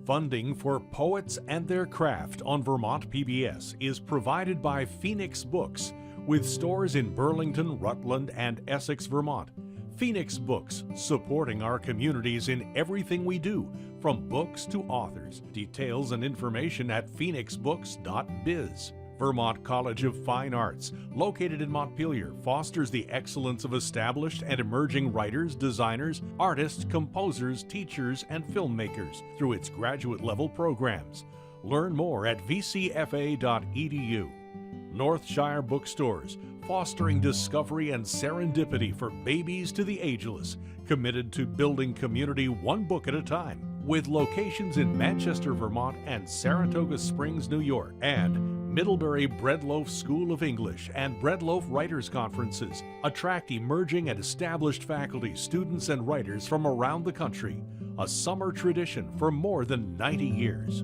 Funding for Poets and Their Craft on Vermont PBS is provided by Phoenix Books, with stores in Burlington, Rutland, and Essex, Vermont. Phoenix Books, supporting our communities in everything we do, from books to authors. Details and information at phoenixbooks.biz. Vermont College of Fine Arts, located in Montpelier, fosters the excellence of established and emerging writers, designers, artists, composers, teachers, and filmmakers through its graduate-level programs. Learn more at vcfa.edu. Northshire Bookstores, fostering discovery and serendipity for babies to the ageless, committed to building community one book at a time, with locations in Manchester, Vermont, and Saratoga Springs, New York, and Middlebury Breadloaf School of English and Breadloaf Writers Conferences attract emerging and established faculty, students, and writers from around the country, a summer tradition for more than 90 years.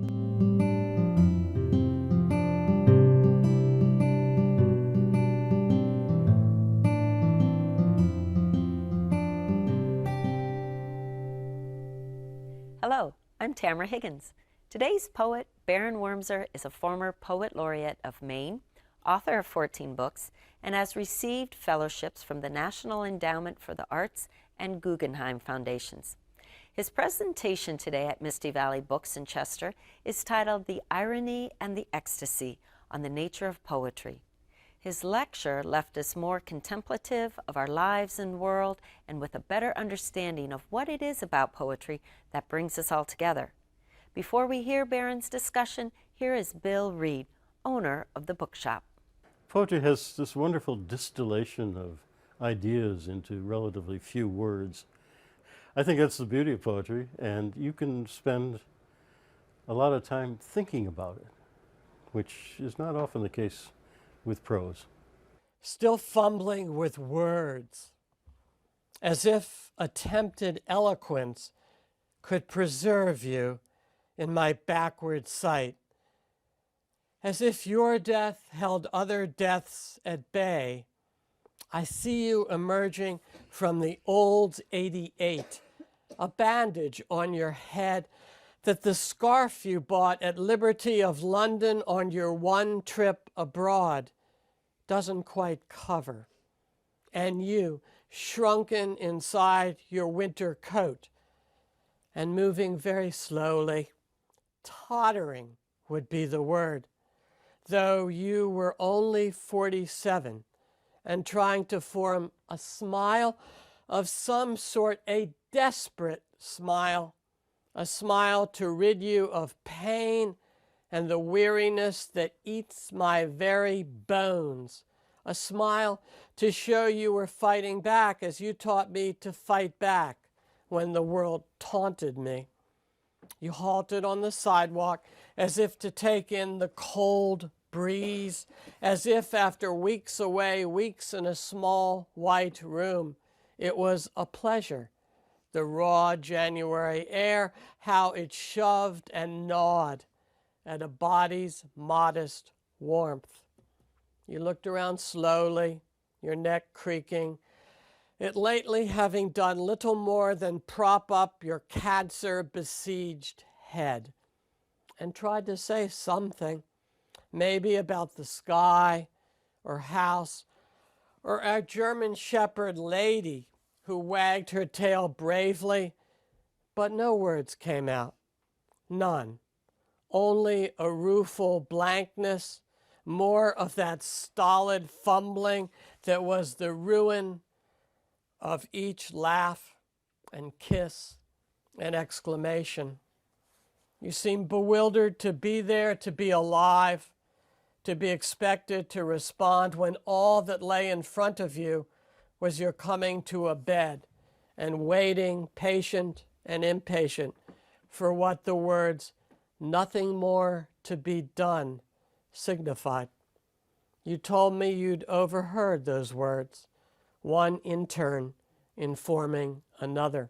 Hello, I'm Tamara Higgins. Today's poet, Baron Wormser, is a former Poet Laureate of Maine, author of 14 books, and has received fellowships from the National Endowment for the Arts and Guggenheim Foundations. His presentation today at Misty Valley Books in Chester is titled The Irony and the Ecstasy on the Nature of Poetry. His lecture left us more contemplative of our lives and world and with a better understanding of what it is about poetry that brings us all together. Before we hear Baron's discussion, here is Bill Reed, owner of the bookshop. Poetry has this wonderful distillation of ideas into relatively few words. I think that's the beauty of poetry, and you can spend a lot of time thinking about it, which is not often the case with prose. Still fumbling with words, as if attempted eloquence could preserve you in my backward sight, as if your death held other deaths at bay. I see you emerging from the old 88, a bandage on your head that the scarf you bought at Liberty of London on your one trip abroad doesn't quite cover, and you shrunken inside your winter coat and moving very slowly. Tottering would be the word, though you were only 47 and trying to form a smile of some sort, a desperate smile, a smile to rid you of pain and the weariness that eats my very bones, a smile to show you were fighting back as you taught me to fight back when the world taunted me. You halted on the sidewalk as if to take in the cold breeze, as if after weeks away, weeks in a small white room, it was a pleasure. The raw January air, how it shoved and gnawed at a body's modest warmth. You looked around slowly, your neck creaking, it lately having done little more than prop up your cancer-besieged head, and tried to say something, maybe about the sky or house, or our German shepherd lady who wagged her tail bravely, but no words came out, none, only a rueful blankness, more of that stolid fumbling that was the ruin of each laugh and kiss and exclamation. You seemed bewildered to be there, to be alive, to be expected to respond when all that lay in front of you was your coming to a bed and waiting, patient and impatient, for what the words "nothing more to be done" signified. You told me you'd overheard those words, one intern informing another.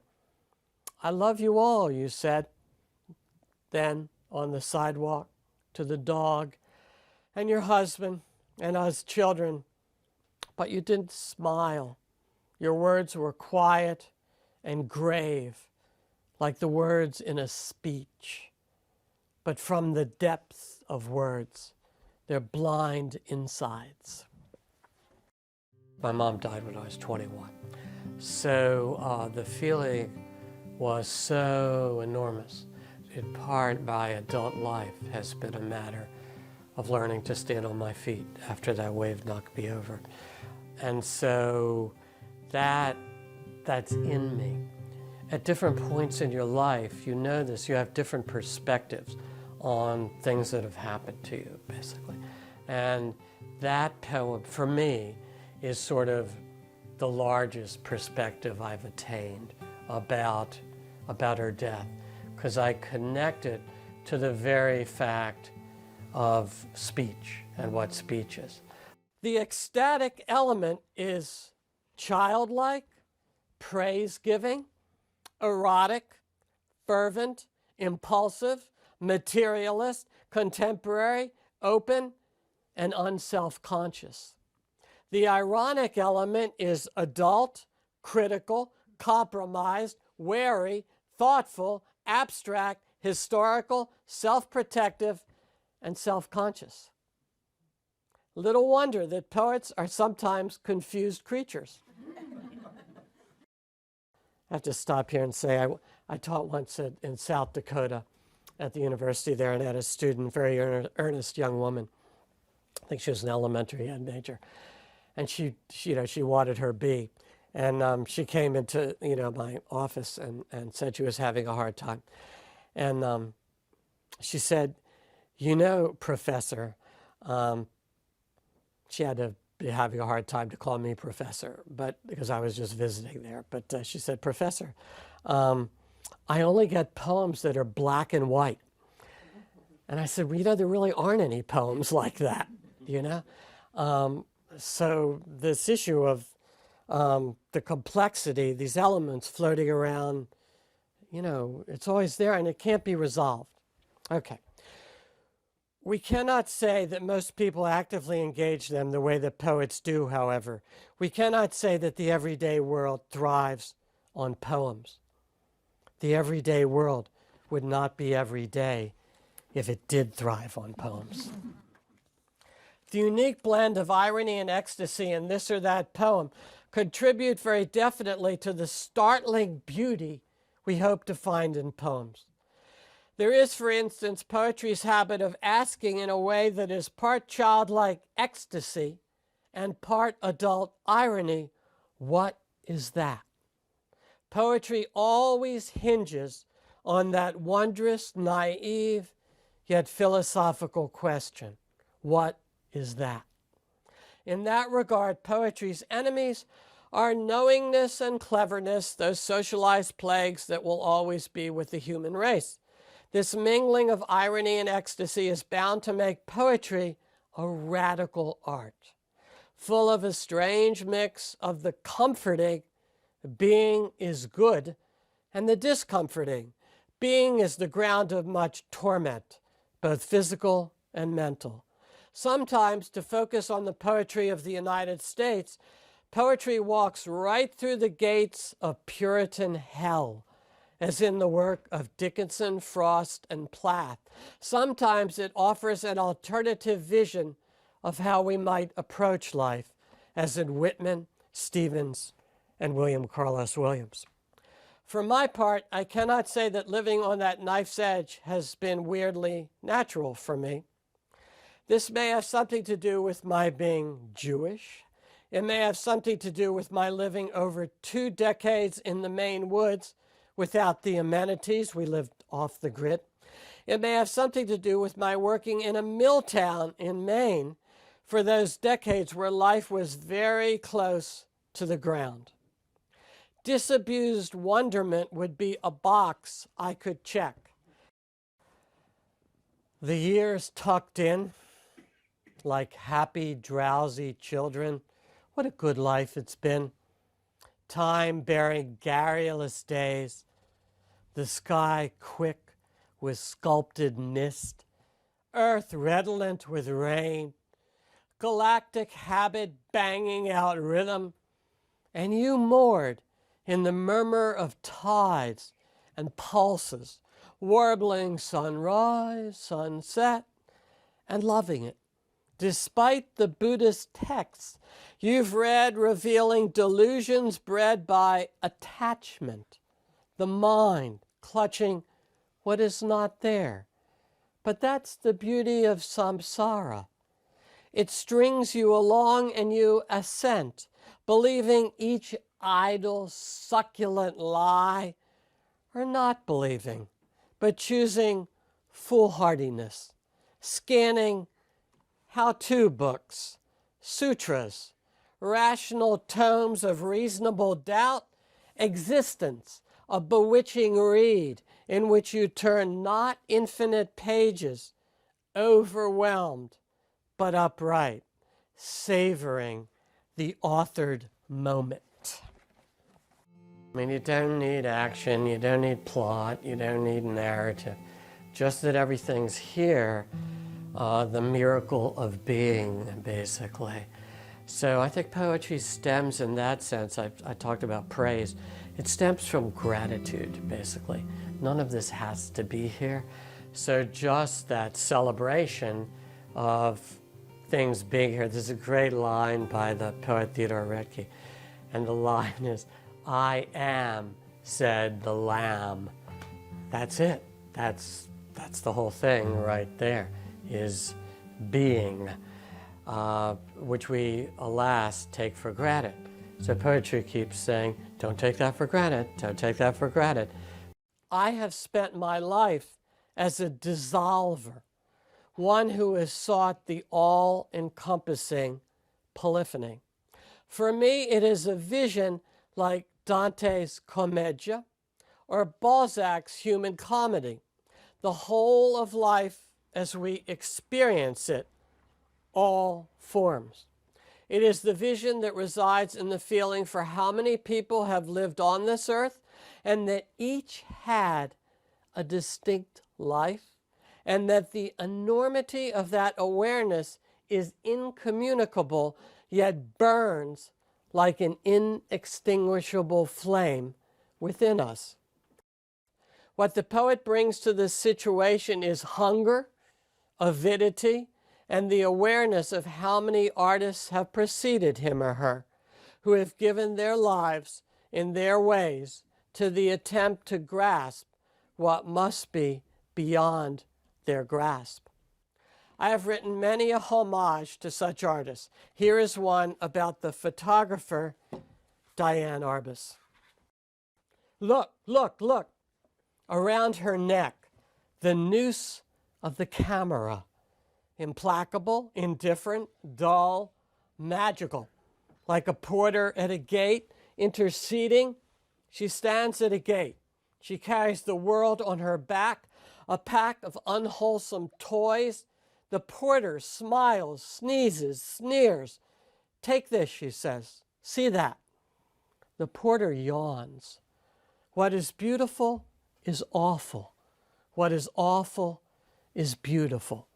"I love you all," you said, then on the sidewalk, to the dog and your husband and us children, but you didn't smile. Your words were quiet and grave, like the words in a speech. but from the depths of words, their blind insides. My mom died when I was 21. So the feeling was so enormous. In part, my adult life has been a matter of learning to stand on my feet after that wave knocked me over. And so that's in me. At different points in your life, you know this, you have different perspectives on things that have happened to you, basically. And that poem, for me, is sort of the largest perspective I've attained about her death, because I connect it to the very fact of speech and what speech is. The ecstatic element is childlike, praise-giving, erotic, fervent, impulsive, materialist, contemporary, open, and unself-conscious. The ironic element is adult, critical, compromised, wary, thoughtful, abstract, historical, self-protective, and self-conscious. Little wonder that poets are sometimes confused creatures. I have to stop here and say I taught once in South Dakota at the university there, and had a student, very earnest young woman. I think she was an elementary ed major. And she wanted her B. And she came into, my office and said she was having a hard time. And she said, Professor, she had to be having a hard time to call me professor, but because I was just visiting there. But she said, Professor, I only get poems that are black and white. And I said, well, there really aren't any poems like that, So this issue of the complexity, these elements floating around, it's always there and it can't be resolved. Okay. We cannot say that most people actively engage them the way that poets do, however. We cannot say that the everyday world thrives on poems. The everyday world would not be every day if it did thrive on poems. The unique blend of irony and ecstasy in this or that poem contribute very definitely to the startling beauty we hope to find in poems. There is, for instance, poetry's habit of asking in a way that is part childlike ecstasy and part adult irony, what is that? Poetry always hinges on that wondrous, naive, yet philosophical question, what is that? In that regard, poetry's enemies are knowingness and cleverness, those socialized plagues that will always be with the human race. This mingling of irony and ecstasy is bound to make poetry a radical art, full of a strange mix of the comforting, being is good, and the discomforting, being is the ground of much torment, both physical and mental. Sometimes, to focus on the poetry of the United States, poetry walks right through the gates of Puritan hell, as in the work of Dickinson, Frost, and Plath. Sometimes it offers an alternative vision of how we might approach life, as in Whitman, Stevens, and William Carlos Williams. For my part, I cannot say that living on that knife's edge has been weirdly natural for me. This may have something to do with my being Jewish. It may have something to do with my living over 2 decades in the Maine woods without the amenities. We lived off the grid. It may have something to do with my working in a mill town in Maine for those decades where life was very close to the ground. Disabused wonderment would be a box I could check. The years tucked in like happy, drowsy children. What a good life it's been. Time bearing garrulous days, the sky quick with sculpted mist, earth redolent with rain, galactic habit banging out rhythm, and you moored in the murmur of tides and pulses, warbling sunrise, sunset, and loving it. Despite the Buddhist texts you've read revealing delusions bred by attachment, the mind clutching what is not there. But that's the beauty of samsara. It strings you along and you assent, believing each idle, succulent lie, or not believing, but choosing foolhardiness, scanning how-to books, sutras, rational tomes of reasonable doubt, existence, a bewitching reed in which you turn not infinite pages, overwhelmed but upright, savoring the authored moment. I mean, you don't need action, you don't need plot, you don't need narrative, just that everything's here, the miracle of being, basically. So I think poetry stems in that sense. I talked about praise. It stems from gratitude, basically. None of this has to be here. So just that celebration of things being here. There's a great line by the poet Theodore Redke, and the line is, "I am," said the lamb. That's it. That's the whole thing right there, is being, which we, alas, take for granted. So poetry keeps saying, don't take that for granted, don't take that for granted. I have spent my life as a dissolver, one who has sought the all-encompassing polyphony. For me, it is a vision like Dante's Commedia or Balzac's Human Comedy, the whole of life as we experience it, all forms. It is the vision that resides in the feeling for how many people have lived on this earth, and that each had a distinct life, and that the enormity of that awareness is incommunicable, yet burns like an inextinguishable flame within us. What the poet brings to this situation is hunger, avidity, and the awareness of how many artists have preceded him or her, who have given their lives in their ways to the attempt to grasp what must be beyond their grasp. I have written many a homage to such artists. Here is one about the photographer Diane Arbus. Look, look, look. Around her neck, the noose of the camera. Implacable, indifferent, dull, magical. Like a porter at a gate, interceding, she stands at a gate. She carries the world on her back, a pack of unwholesome toys. The porter smiles, sneezes, sneers. Take this, she says. See that? The porter yawns. What is beautiful is awful. What is awful is beautiful.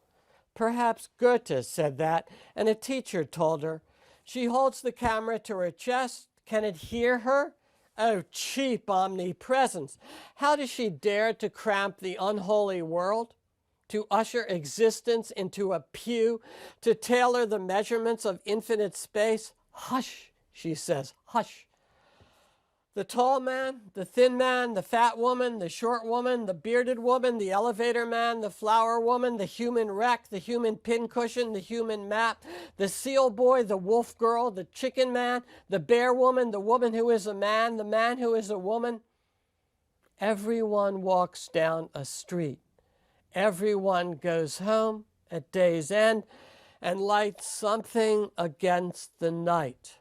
Perhaps Goethe said that, and a teacher told her. She holds the camera to her chest. Can it hear her? Oh, cheap omnipresence. How does she dare to cramp the unholy world? To usher existence into a pew? To tailor the measurements of infinite space? Hush, she says, hush. The tall man, the thin man, the fat woman, the short woman, the bearded woman, the elevator man, the flower woman, the human wreck, the human pincushion, the human map, the seal boy, the wolf girl, the chicken man, the bear woman, the woman who is a man, the man who is a woman. Everyone walks down a street. Everyone goes home at day's end and lights something against the night,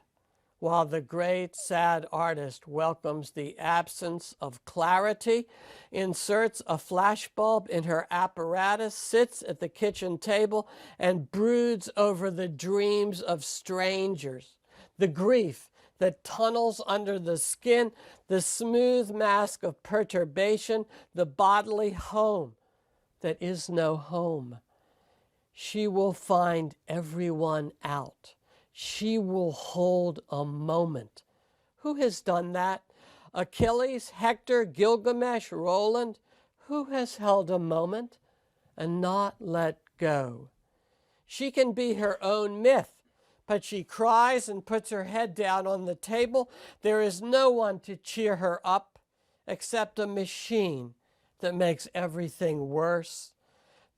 while the great sad artist welcomes the absence of clarity, inserts a flashbulb in her apparatus, sits at the kitchen table, and broods over the dreams of strangers, the grief that tunnels under the skin, the smooth mask of perturbation, the bodily home that is no home. She will find everyone out. She will hold a moment. Who has done that? Achilles, Hector, Gilgamesh, Roland? Who has held a moment and not let go? She can be her own myth, but she cries and puts her head down on the table. There is no one to cheer her up except a machine that makes everything worse,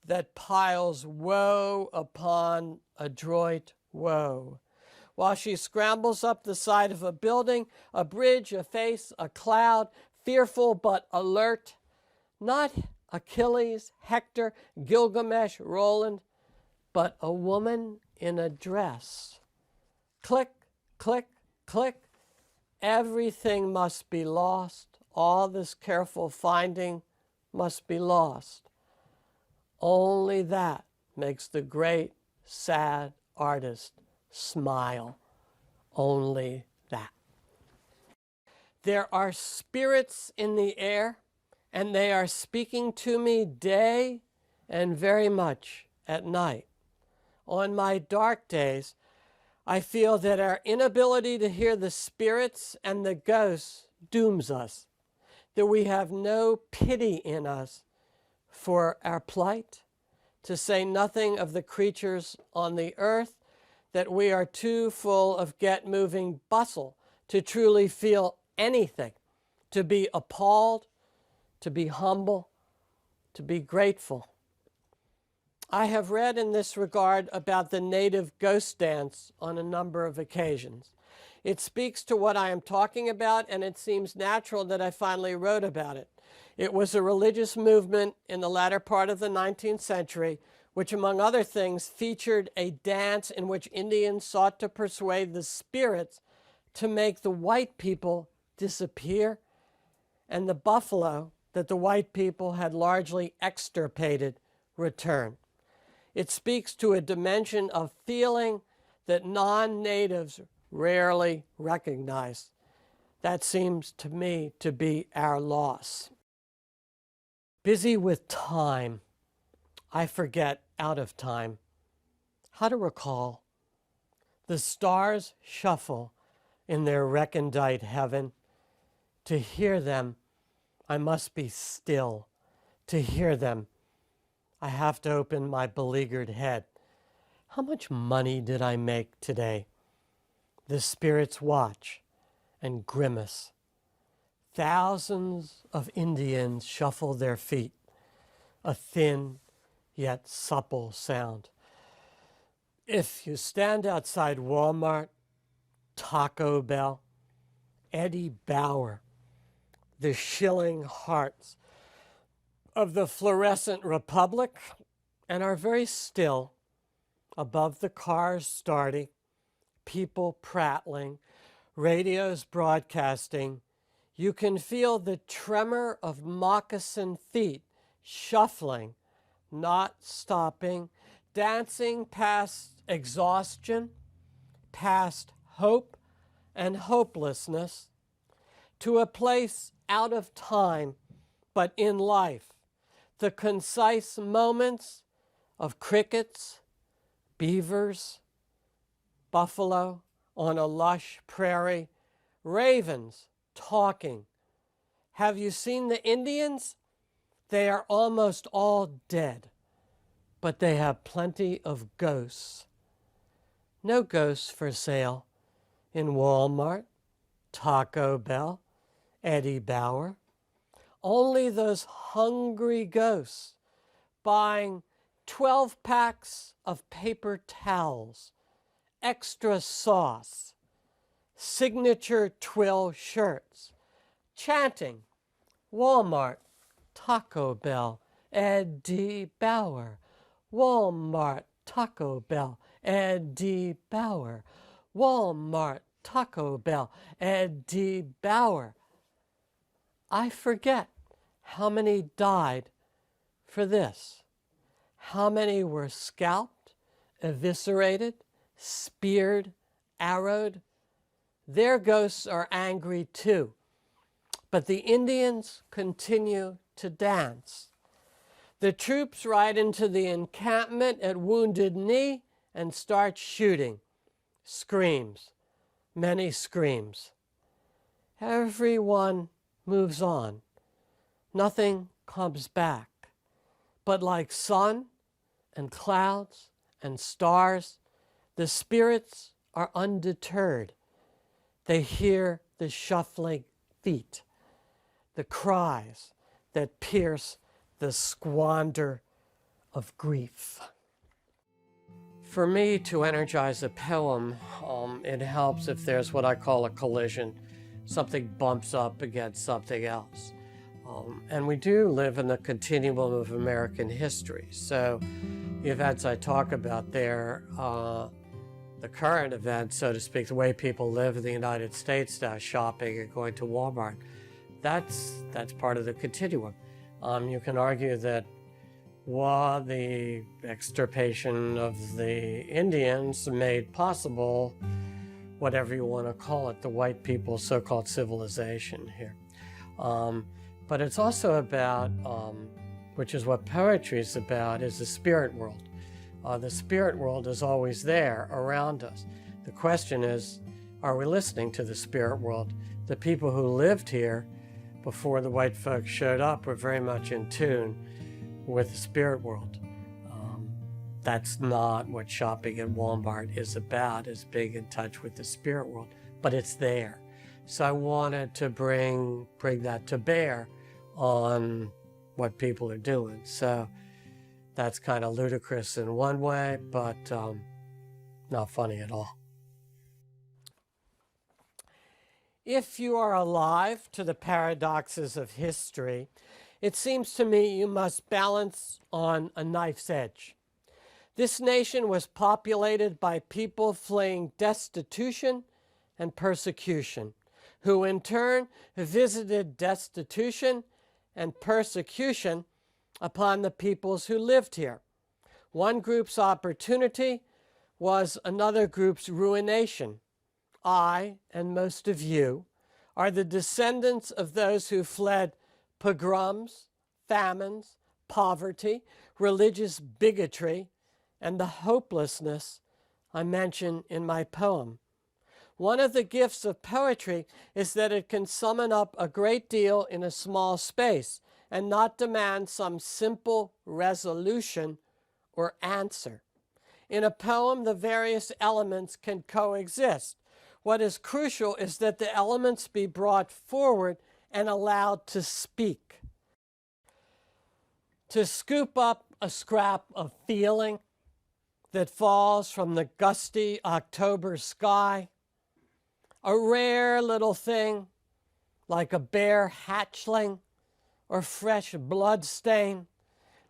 that piles woe upon adroit woe. While she scrambles up the side of a building, a bridge, a face, a cloud, fearful but alert, not Achilles, Hector, Gilgamesh, Roland, but a woman in a dress. Click, click, click. Everything must be lost. All this careful finding must be lost. Only that makes the great, sad artist smile. Only that. There are spirits in the air, and they are speaking to me day and very much at night. On my dark days, I feel that our inability to hear the spirits and the ghosts dooms us, that we have no pity in us for our plight, to say nothing of the creatures on the earth, that we are too full of get-moving bustle to truly feel anything, to be appalled, to be humble, to be grateful. I have read in this regard about the native ghost dance on a number of occasions. It speaks to what I am talking about, and it seems natural that I finally wrote about it. It was a religious movement in the latter part of the 19th century, which, among other things, featured a dance in which Indians sought to persuade the spirits to make the white people disappear, and the buffalo that the white people had largely extirpated return. It speaks to a dimension of feeling that non-natives rarely recognize. That seems to me to be our loss. Busy with time, I forget out of time how to recall. The stars shuffle in their recondite heaven. To hear them, I must be still. To hear them, I have to open my beleaguered head. How much money did I make today? The spirits watch and grimace. Thousands of Indians shuffle their feet, a thin yet supple sound. If you stand outside Walmart, Taco Bell, Eddie Bauer, the shilling hearts of the fluorescent republic, and are very still above the cars starting, people prattling, radios broadcasting, you can feel the tremor of moccasin feet shuffling, not stopping, dancing past exhaustion, past hope and hopelessness, to a place out of time but in life, the concise moments of crickets, beavers, buffalo on a lush prairie, ravens talking. Have you seen the Indians? They are almost all dead, but they have plenty of ghosts. No ghosts for sale in Walmart, Taco Bell, Eddie Bauer. Only those hungry ghosts buying 12 packs of paper towels, extra sauce, signature twill shirts, chanting, Walmart, Taco Bell, Eddie Bauer, Walmart, Taco Bell, Eddie Bauer, Walmart, Taco Bell, Eddie Bauer. I forget how many died for this. How many were scalped, eviscerated, speared, arrowed? Their ghosts are angry too. But the Indians continue to dance. The troops ride into the encampment at Wounded Knee and start shooting. Screams, many screams. Everyone moves on. Nothing comes back. But like sun and clouds and stars, the spirits are undeterred. They hear the shuffling feet, the cries that pierce the squander of grief. For me to energize a poem, it helps if there's what I call a collision. Something bumps up against something else. And we do live in the continuum of American history. So the events I talk about there, the current events, so to speak, the way people live in the United States now, shopping and going to Walmart, that's part of the continuum. You can argue that the extirpation of the Indians made possible whatever you want to call it, the white people's so-called civilization here. But it's also about, which is what poetry is about, is the spirit world. The spirit world is always there around us. The question is, are we listening to the spirit world? The people who lived here before the white folks showed up were very much in tune with the spirit world. That's not what shopping at Walmart is about, is being in touch with the spirit world, but it's there. So I wanted to bring that to bear on what people are doing. So that's kind of ludicrous in one way, but not funny at all. If you are alive to the paradoxes of history, it seems to me you must balance on a knife's edge. This nation was populated by people fleeing destitution and persecution, who in turn visited destitution and persecution upon the peoples who lived here. One group's opportunity was another group's ruination. I, and most of you, are the descendants of those who fled pogroms, famines, poverty, religious bigotry, and the hopelessness I mention in my poem. One of the gifts of poetry is that it can summon up a great deal in a small space and not demand some simple resolution or answer. In a poem, the various elements can coexist. What is crucial is that the elements be brought forward and allowed to speak. To scoop up a scrap of feeling that falls from the gusty October sky, a rare little thing like a bare hatchling or fresh blood stain,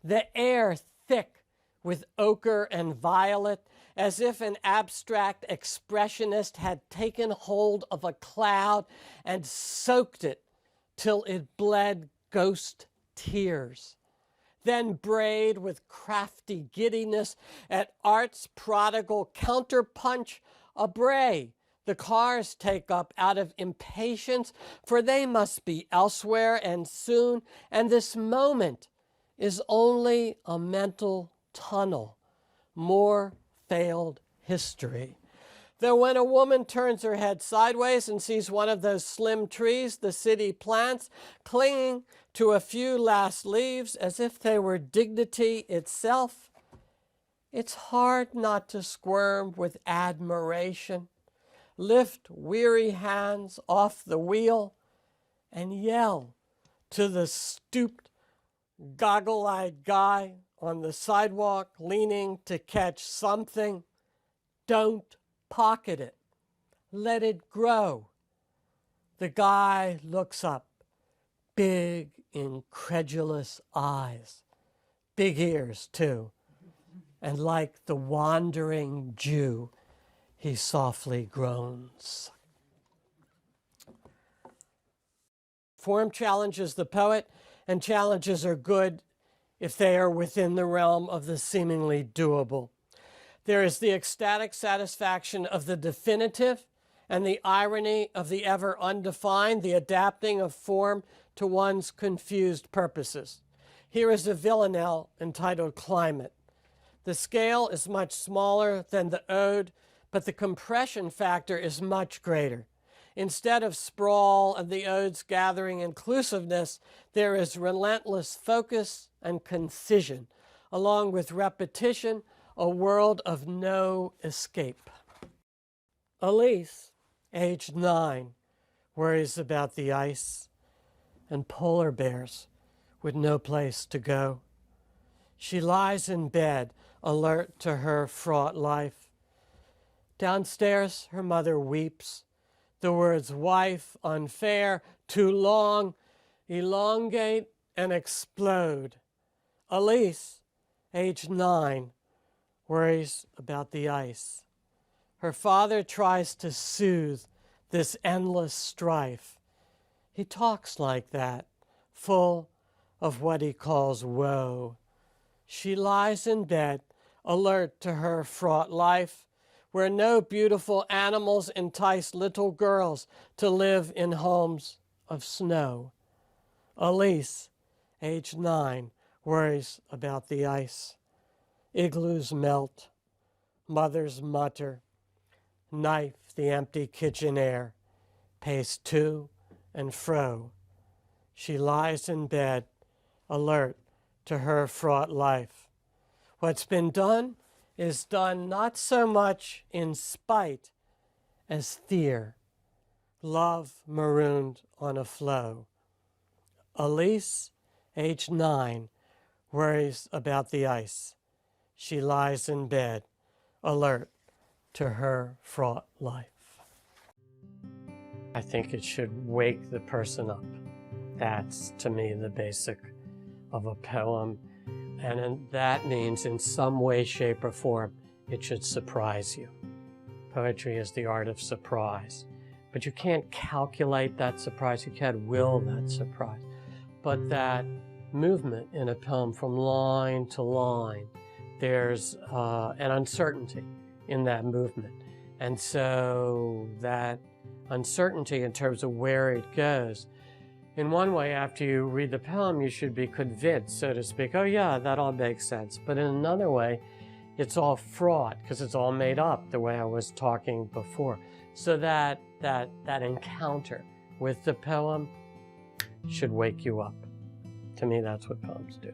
the air thick with ochre and violet, as if an abstract expressionist had taken hold of a cloud and soaked it till it bled ghost tears. Then brayed with crafty giddiness at art's prodigal counterpunch, a bray the cars take up out of impatience, for they must be elsewhere and soon, and this moment is only a mental tunnel, more failed history. Though when a woman turns her head sideways and sees one of those slim trees the city plants clinging to a few last leaves as if they were dignity itself, it's hard not to squirm with admiration, lift weary hands off the wheel, and yell to the stooped, goggle-eyed guy on the sidewalk leaning to catch something, don't pocket it. Let it grow. The guy looks up, big, incredulous eyes, big ears too, and like the wandering Jew, he softly groans. Form challenges the poet, and challenges are good if they are within the realm of the seemingly doable. There is the ecstatic satisfaction of the definitive and the irony of the ever undefined, the adapting of form to one's confused purposes. Here is a villanelle entitled Climate. The scale is much smaller than the ode, but the compression factor is much greater. Instead of sprawl and the ode's gathering inclusiveness, there is relentless focus and concision, along with repetition, a world of no escape. Elise, aged 9, worries about the ice and polar bears with no place to go. She lies in bed, alert to her fraught life. Downstairs, her mother weeps. The words wife, unfair, too long, elongate and explode. Elise, age 9, worries about the ice. Her father tries to soothe this endless strife. He talks like that, full of what he calls woe. She lies in bed, alert to her fraught life, where no beautiful animals entice little girls to live in homes of snow. Elise, age 9, worries about the ice. Igloos melt, mothers mutter, knife the empty kitchen air, pace to and fro. She lies in bed, alert to her fraught life. What's been done is done not so much in spite as fear, love marooned on a floe. Elise, age 9, worries about the ice. She lies in bed, alert to her fraught life. I think it should wake the person up. That's, to me, the basic of a poem. And that means in some way, shape, or form, it should surprise you. Poetry is the art of surprise. But you can't calculate that surprise. You can't will that surprise. But that movement in a poem from line to line, there's an uncertainty in that movement. And so that uncertainty in terms of where it goes, in one way, after you read the poem, you should be convinced, so to speak, oh yeah, that all makes sense. But in another way, it's all fraught because it's all made up the way I was talking before. So that encounter with the poem should wake you up. To me, that's what poems do.